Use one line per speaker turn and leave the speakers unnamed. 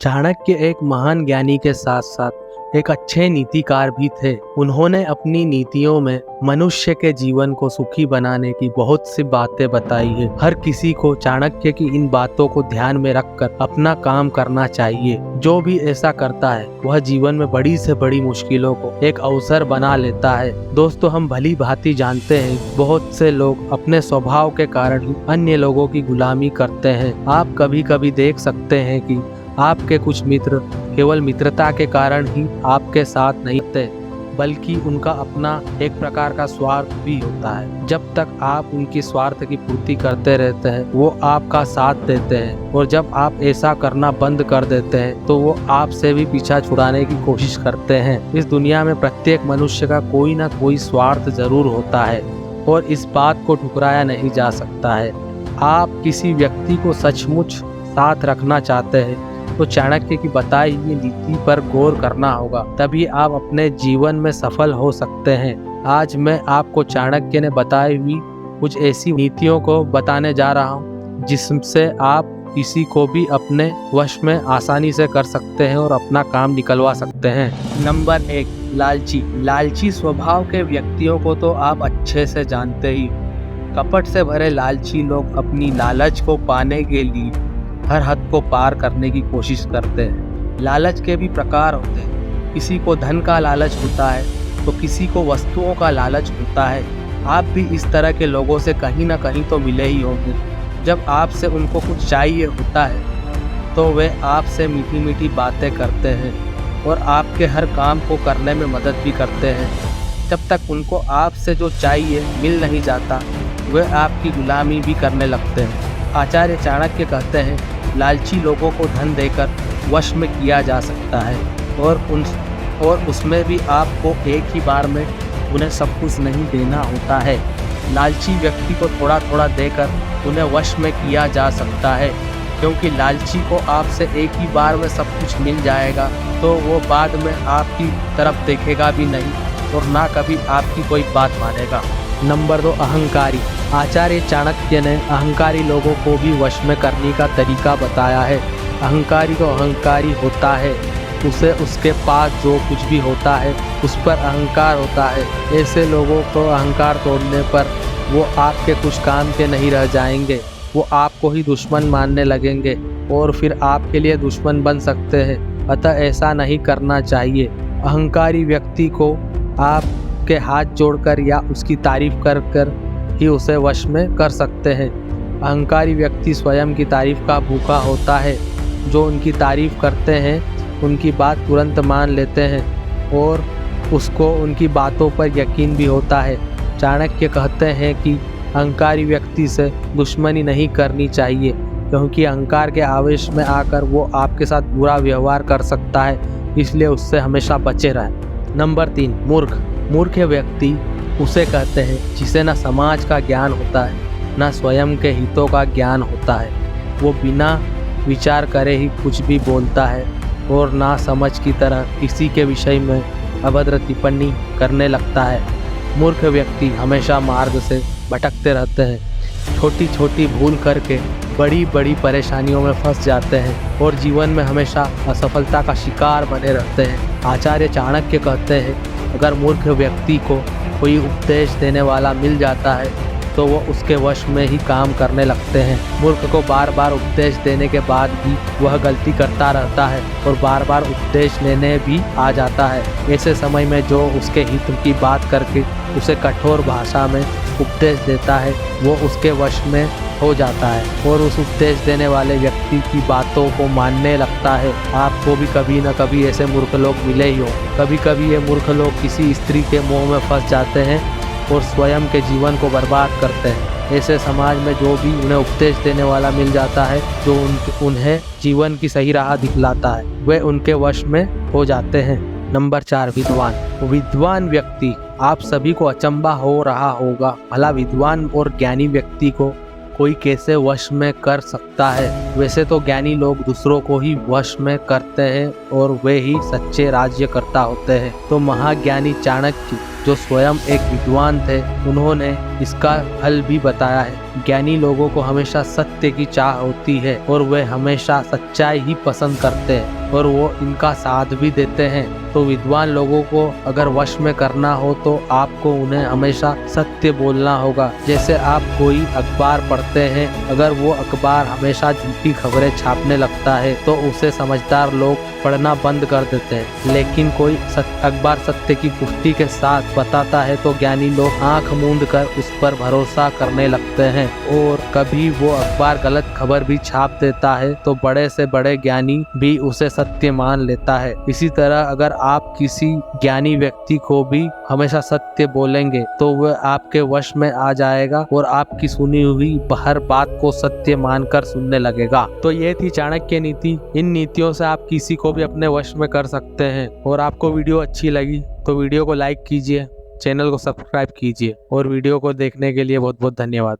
चाणक्य एक महान ज्ञानी के साथ साथ एक अच्छे नीतिकार भी थे। उन्होंने अपनी नीतियों में मनुष्य के जीवन को सुखी बनाने की बहुत सी बातें बताई है। हर किसी को चाणक्य की इन बातों को ध्यान में रखकर अपना काम करना चाहिए। जो भी ऐसा करता है वह जीवन में बड़ी से बड़ी मुश्किलों को एक अवसर बना लेता है। दोस्तों, हम भली भांति जानते हैं बहुत से लोग अपने स्वभाव के कारण ही अन्य लोगों की गुलामी करते हैं। आप कभी कभी देख सकते हैं कि आपके कुछ मित्र केवल मित्रता के कारण ही आपके साथ नहीं थे, बल्कि उनका अपना एक प्रकार का स्वार्थ भी होता है। जब तक आप उनकी स्वार्थ की पूर्ति करते रहते हैं वो आपका साथ देते हैं, और जब आप ऐसा करना बंद कर देते हैं तो वो आपसे भी पीछा छुड़ाने की कोशिश करते हैं। इस दुनिया में प्रत्येक मनुष्य का कोई ना कोई स्वार्थ जरूर होता है और इस बात को ठुकराया नहीं जा सकता है। आप किसी व्यक्ति को सचमुच साथ रखना चाहते हैं तो चाणक्य की बताई हुई नीति पर गौर करना होगा, तभी आप अपने जीवन में सफल हो सकते हैं। आज मैं आपको चाणक्य ने बताई हुई कुछ ऐसी नीतियों को बताने जा रहा हूँ जिससे आप किसी को भी अपने वश में आसानी से कर सकते हैं और अपना काम निकलवा सकते हैं। नंबर 1, लालची स्वभाव के व्यक्तियों को तो आप अच्छे से जानते ही। कपट से भरे लालची लोग अपनी लालच को पाने के लिए हर हद को पार करने की कोशिश करते हैं। लालच के भी प्रकार होते हैं। किसी को धन का लालच होता है तो किसी को वस्तुओं का लालच होता है। आप भी इस तरह के लोगों से कहीं ना कहीं तो मिले ही होंगे। जब आपसे उनको कुछ चाहिए होता है तो वे आपसे मीठी मीठी बातें करते हैं और आपके हर काम को करने में मदद भी करते हैं। जब तक उनको आपसे जो चाहिए मिल नहीं जाता वे आपकी गुलामी भी करने लगते हैं। आचार्य चाणक्य कहते हैं, लालची लोगों को धन देकर वश में किया जा सकता है और उसमें भी आपको एक ही बार में उन्हें सब कुछ नहीं देना होता है। लालची व्यक्ति को थोड़ा थोड़ा देकर उन्हें वश में किया जा सकता है, क्योंकि लालची को आपसे एक ही बार में सब कुछ मिल जाएगा तो वो बाद में आपकी तरफ देखेगा भी नहीं और ना कभी आपकी कोई बात मानेगा। नंबर 2, अहंकारी। आचार्य चाणक्य ने अहंकारी लोगों को भी वश में करने का तरीका बताया है। अहंकारी तो अहंकारी होता है, उसे उसके पास जो कुछ भी होता है उस पर अहंकार होता है। ऐसे लोगों को अहंकार तोड़ने पर वो आपके कुछ काम के नहीं रह जाएंगे, वो आपको ही दुश्मन मानने लगेंगे और फिर आपके लिए दुश्मन बन सकते हैं। अतः ऐसा नहीं करना चाहिए। अहंकारी व्यक्ति को आप के हाथ जोड़कर या उसकी तारीफ कर कर ही उसे वश में कर सकते हैं। अहंकारी व्यक्ति स्वयं की तारीफ का भूखा होता है। जो उनकी तारीफ करते हैं उनकी बात तुरंत मान लेते हैं और उसको उनकी बातों पर यकीन भी होता है। चाणक्य कहते हैं कि अहंकारी व्यक्ति से दुश्मनी नहीं करनी चाहिए, क्योंकि अहंकार के आवेश में आकर वो आपके साथ बुरा व्यवहार कर सकता है, इसलिए उससे हमेशा बचे रहें। नंबर 3, मूर्ख व्यक्ति उसे कहते हैं जिसे न समाज का ज्ञान होता है न स्वयं के हितों का ज्ञान होता है। वो बिना विचार करे ही कुछ भी बोलता है और ना समझ की तरह किसी के विषय में अभद्र टिप्पणी करने लगता है। मूर्ख व्यक्ति हमेशा मार्ग से भटकते रहते हैं। छोटी छोटी भूल करके बड़ी बड़ी परेशानियों में फंस जाते हैं और जीवन में हमेशा असफलता का शिकार बने रहते हैं। आचार्य चाणक्य कहते हैं, अगर मूर्ख व्यक्ति को कोई उपदेश देने वाला मिल जाता है तो वो उसके वश में ही काम करने लगते हैं। मूर्ख को बार बार उपदेश देने के बाद भी वह गलती करता रहता है और बार बार उपदेश लेने भी आ जाता है। ऐसे समय में जो उसके हित की बात करके उसे कठोर भाषा में उपदेश देता है वो उसके वश में हो जाता है और उस उपदेश देने वाले व्यक्ति की बातों को मानने लगता है। आपको भी कभी न कभी ऐसे मूर्ख लोग मिले ही हो। कभी कभी ये मूर्ख लोग किसी स्त्री के मोह में फंस जाते हैं और स्वयं के जीवन को बर्बाद करते हैं। ऐसे समाज में जो भी उन्हें उपदेश देने वाला मिल जाता है, जो उन्हें जीवन की सही राह दिखलाता है, वे उनके वश में हो जाते हैं। नंबर 4, विद्वान व्यक्ति। आप सभी को अचंभा हो रहा होगा, भला विद्वान और ज्ञानी व्यक्ति को कोई कैसे वश में कर सकता है। वैसे तो ज्ञानी लोग दूसरों को ही वश में करते हैं और वे ही सच्चे राज्यकर्ता होते हैं। तो महाज्ञानी चाणक्य जो स्वयं एक विद्वान थे, उन्होंने इसका हल भी बताया है। ज्ञानी लोगों को हमेशा सत्य की चाह होती है और वे हमेशा सच्चाई ही पसंद करते हैं और वो इनका साथ भी देते हैं। तो विद्वान लोगों को अगर वश में करना हो तो आपको उन्हें हमेशा सत्य बोलना होगा। जैसे आप कोई अखबार पढ़ते हैं, अगर वो अखबार हमेशा झूठी खबरें छापने लगता है तो उसे समझदार लोग पढ़ना बंद कर देते हैं, लेकिन कोई अखबार सत्य की पुष्टि के साथ बताता है तो ज्ञानी लोग आंख मूंद कर उस पर भरोसा करने लगते हैं। और कभी वो अखबार गलत खबर भी छाप देता है तो बड़े से बड़े ज्ञानी भी उसे सत्य मान लेता है। इसी तरह अगर आप किसी ज्ञानी व्यक्ति को भी हमेशा सत्य बोलेंगे तो वह आपके वश में आ जाएगा और आपकी सुनी हुई हर बात को सत्य मानकर सुनने लगेगा। तो ये थी चाणक्य नीति। इन नीतियों से आप किसी को भी अपने वश में कर सकते हैं। और आपको वीडियो अच्छी लगी तो वीडियो को लाइक कीजिए, चैनल को सब्सक्राइब कीजिए और वीडियो को देखने के लिए बहुत बहुत धन्यवाद।